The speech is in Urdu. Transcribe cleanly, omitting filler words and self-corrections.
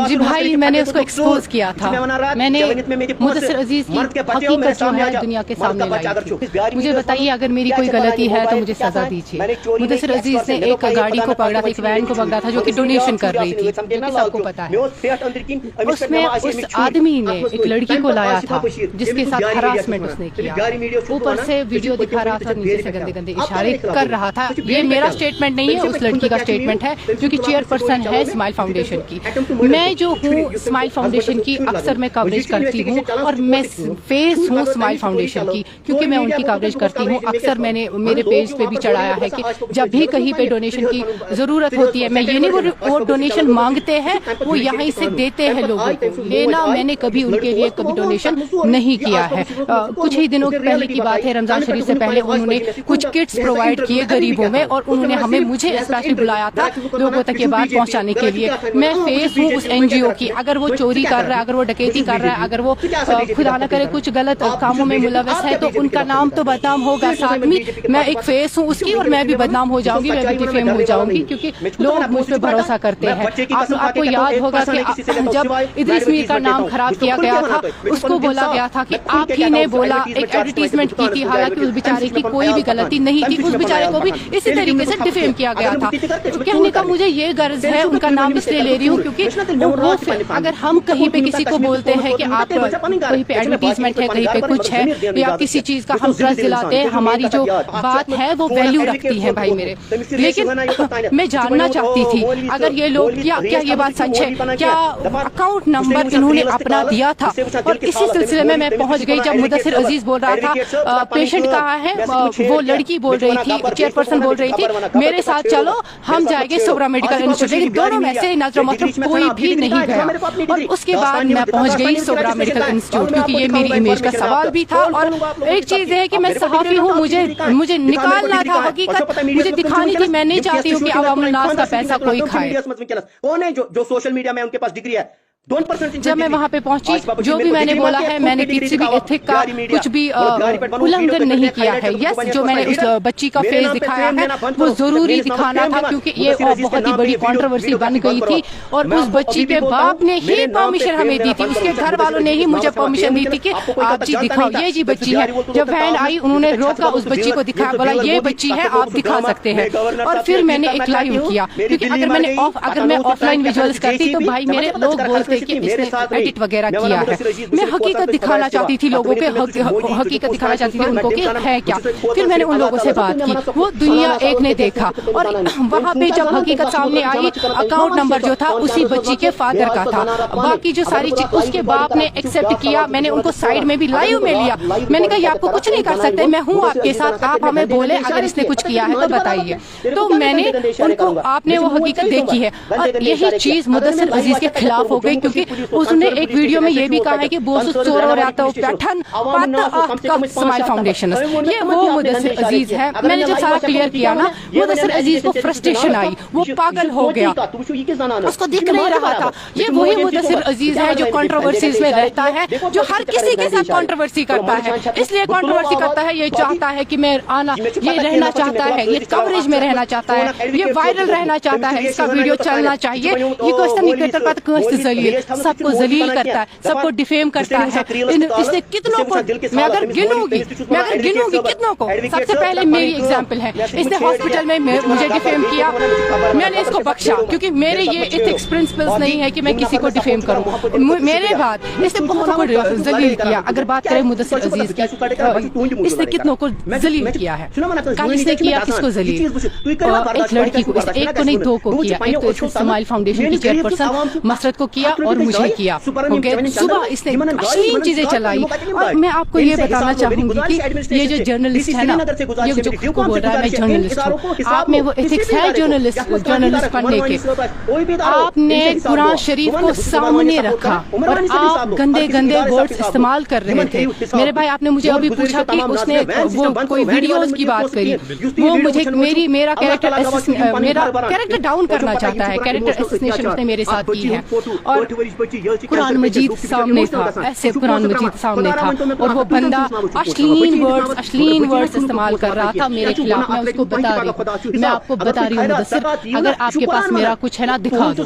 جی بھائی میں نے اس کو ایکسپوز کیا تھا. میں نے مدثر عزیز کی حقیقت جو ہے دنیا کے سامنے لائی تھی. مجھے بتائیے اگر میری کوئی غلطی ہے تو مجھے سزا دیجیے. مدثر عزیز نے ایک گاڑی کو پکڑا تھا, ایک وین کو پکڑا تھا جو کہ ڈونیشن کر رہی تھی, جو کہ سب کو پتا ہے. اس میں اس آدمی نے ایک لڑکی کو لایا تھا جس کے ساتھ ہراسمنٹ اس نے کیا. اوپر سے ویڈیو دکھا رہا تھا, نیچے سے گندے گندے اشارے کر رہا تھا. یہ میرا اسٹیٹمنٹ نہیں ہے, اس لڑکی کا اسٹیٹمنٹ ہے جو کہ چیئر پرسن ہے اسمائل فاؤنڈیشن کی. میں جو ہوں اسمائل فاؤنڈیشن کی, اکثر میں کوریج کرتی ہوں اور میں فیس ہوں اسمائل فاؤنڈیشن کی, کیونکہ میں ان کی کوریج کرتی ہوں. اکثر میں نے میرے پیج پہ بھی چڑھایا ہے کہ جب بھی کہیں پہ ڈونیشن کی ضرورت ہوتی ہے, میں یہ نہیں وہ ڈونیشن مانگتے ہیں, وہ یہیں سے دیتے ہیں لوگوں کو. لینا میں نے کبھی ان کے لیے کبھی ڈونیشن نہیں کیا ہے. کچھ ہی دنوں پہلے کی بات ہے, رمضان شریف سے پہلے انہوں نے کچھ کٹس پرووائڈ کیے غریبوں میں, اور انہوں نے مجھے اسپیشلی بلایا تھا لوگوں تک یہ بات پہنچانے کے لیے. میں فیس ہوں اس این جی او کی. اگر وہ چوری کر رہا ہے, اگر وہ ڈکیتی کر رہا ہے, اگر وہ خدا نہ کرے کچھ غلط کاموں میں ملوث ہے, تو ان کا نام تو بدنام ہوگا ساتھ میں. میں ایک فیس ہوں اس کی, اور میں بھی بدنام ہو جاؤں گی, میں بھی ڈیفیم ہو جاؤں گی, کیونکہ لوگ مجھ پہ بھروسہ کرتے ہیں. آپ کو یاد ہوگا کہ جب ادریس میر کا نام خراب کیا گیا تھا, اس کو بولا گیا تھا کہ آپ ہی نے بولا, ایک ایڈورٹیزمنٹ کی تھی, حالانکہ اس بیچارے کی کوئی بھی غلطی نہیں تھی. اس بیچارے کو بھی اسی طریقے سے ڈیفیم کیا گیا تھا. کہنے کا مجھے یہ غرض ہے, ان کا نام اس لیے لے رہی ہوں کیونکہ وہ اگر ہم کہیں پہ کسی کو بولتے ہیں کہ آپ کہیں پہ ایڈورٹیزمنٹ ہے, کہیں پہ کچھ ہے, یا کسی چیز کا ہم ٹرسٹ دلاتے ہیں, ہماری جو بات ہے وہ ویلیو رکھتی ہے بھائی میرے. لیکن میں جاننا چاہتی تھی اگر یہ لوگ کیا یہ بات سچ ہے, کیا اکاؤنٹ نمبر انہوں نے اپنا دیا تھا. اور اسی سلسلے میں پہنچ گئی جب مدثر عزیز بول رہا تھا پیشنٹ کہاں ہے, وہ لڑکی بول رہی تھی, چیئر پرسن بول رہی تھی میرے ساتھ چلو ہم جائیں گے سورا میڈیکل انسٹیٹیوٹ. لیکن دونوں میں سے نظر و مطلب کوئی بھی نہیں گیا. اور اس کے بعد میں پہنچ گئی سورا میڈیکل انسٹیٹیوٹ, کیونکہ یہ میری امیج کا سوال بھی تھا. اور ایک چیز ہے کہ میں صحافی ہوں, مجھے نکالنا تھا حقیقت, مجھے دکھانی تھی. میں نہیں چاہتی ہوں کہ عوام الناس کا پیسہ کوئی کھائے. کون ہے جو سوشل میڈیا میں ان کے پاس ڈگری ہے؟ جب میں وہاں پہ پہنچی, جو بھی میں نے بولا ہے, میں نے کسی بھی ایتھک کا کچھ بھی النگھن نہیں کیا ہے. یس, جو میں نے اس بچی کا فیس دکھایا ہے وہ ضروری دکھانا تھا, کیونکہ یہ بہت ہی بڑی کنٹروورسی بن گئی تھی. اور اس بچی کے باپ نے ہی پرمیشن ہمیں دی تھی, اس کے گھر والوں نے ہی مجھے پرمیشن دی تھی کہ آپ جی دکھاؤ, یہ جی بچی ہے. جب وین آئی انہوں نے روکا, اس بچی کو دکھایا, بولا یہ بچی ہے آپ دکھا سکتے ہیں. اور پھر میں نے ایک لائیو کیا, کیونکہ اگر میں آف لائن ویژولز کرتی تو بھائی میرے لوگ بولتے کہ اس نے ایڈٹ وغیرہ کیا ہے. میں حقیقت دکھانا چاہتی تھی لوگوں کے, حقیقت دکھانا چاہتی تھی ان کو کہ ہے کیا. پھر میں نے ان لوگوں سے بات کی, وہ دنیا ایک نے دیکھا, اور وہاں پہ جب حقیقت سامنے آئی, اکاؤنٹ نمبر جو تھا اسی بچی کے فادر کا تھا. باقی جو ساری چیز اس کے باپ نے ایکسپٹ کیا. میں نے ان کو سائڈ میں بھی لائیو میں لیا. میں نے کہا یہ آپ کو کچھ نہیں کر سکتے, میں ہوں آپ کے ساتھ, آپ ہمیں بولے اگر اس نے کچھ کیا ہے تو بتائیے. تو میں نے ان کو, آپ نے وہ حقیقت دیکھی ہے. اور یہی چیز مدثر عزیز کے خلاف ہو گئی, کیونکہ اس نے ایک ویڈیو میں یہ بھی کہا ہے کہ بوسو چور ہو رہا پیٹھن کا اسمائل فاؤنڈیشن, یہ وہ مدثر عزیز ہے. میں نے جب سارا کلیئر کیا نا, مدثر عزیز کو فرسٹریشن آئی, وہ پاگل ہو گیا, اس کو دکھ نہیں رہا تھا. یہ وہی مدثر عزیز ہے جو کنٹروورسیز میں رہتا ہے, جو ہر کسی کے ساتھ کنٹروورسی کرتا ہے. اس لیے کنٹروورسی کرتا ہے, یہ چاہتا ہے کہ میں آنا, یہ رہنا چاہتا ہے, یہ کوریج میں رہنا چاہتا ہے, یہ وائرل رہنا چاہتا ہے, اس کا ویڈیو چلنا چاہیے. یہ کوشچن نہیں کرتا پتہ کون ذلیل, سب کو ذلیل کرتا ہے, سب کو ڈیفیم کرتا ہے. اس نے کتنوں کو, میں اگر گنوں گی کتنوں کو, سب سے پہلے میری ایگزامپل ہے, اس نے ہاسپٹل میں مجھے ڈیفیم کیا, میں نے اس کو بخشا, کیونکہ میرے یہ ایتھکس پرنسپلز نہیں ہے کہ میں کسی کو ڈیفیم کروں. میرے بعد اس نے بہت کو ذلیل کیا. اگر بات کریں مدثر عزیز کی, اس نے کتنوں کو ذلیل کیا ہے. کل اس نے کیا کس کو ذلیل, ایک لڑکی کو, ایک کو نہیں دو کو کیا. ایک تو اسمائل فاؤنڈیشن کی چیئر پرسن مسرت کو کیا, اور مجھے کیا. صبح اس نے اشلین چیزیں چلائی. اور میں آپ کو یہ بتانا چاہوں گی کہ یہ جو جرنلسٹ ہے نا, یہ جو خود کو بول رہا ہے میں جرنلسٹ ہوں, آپ میں وہ ایتھکس ہے جرنلسٹ پڑھنے کے. آپ نے قرآن شریف کو سامنے رکھا اور آپ گندے گندے ورڈز استعمال کر رہے تھے. میرے بھائی آپ نے مجھے ابھی پوچھا کہ اس نے وہ کوئی ویڈیوز کی بات کری, وہ مجھے میرا کیریکٹر ڈاؤن کرنا چاہتا ہے. کیریکٹر اسیسینیشن اس نے میرے ساتھ کی ہے. اور قرآن مجید سامنے تھا, ایسے قرآن مجید سامنے تھا, اور وہ بندہ اشلین ورڈز استعمال کر رہا تھا میرے خلاف. میں اس کو بتا رہی ہوں, میں آپ کو بتا رہی ہوں مدثر, اگر آپ کے پاس میرا کچھ ہے نا دکھا دو.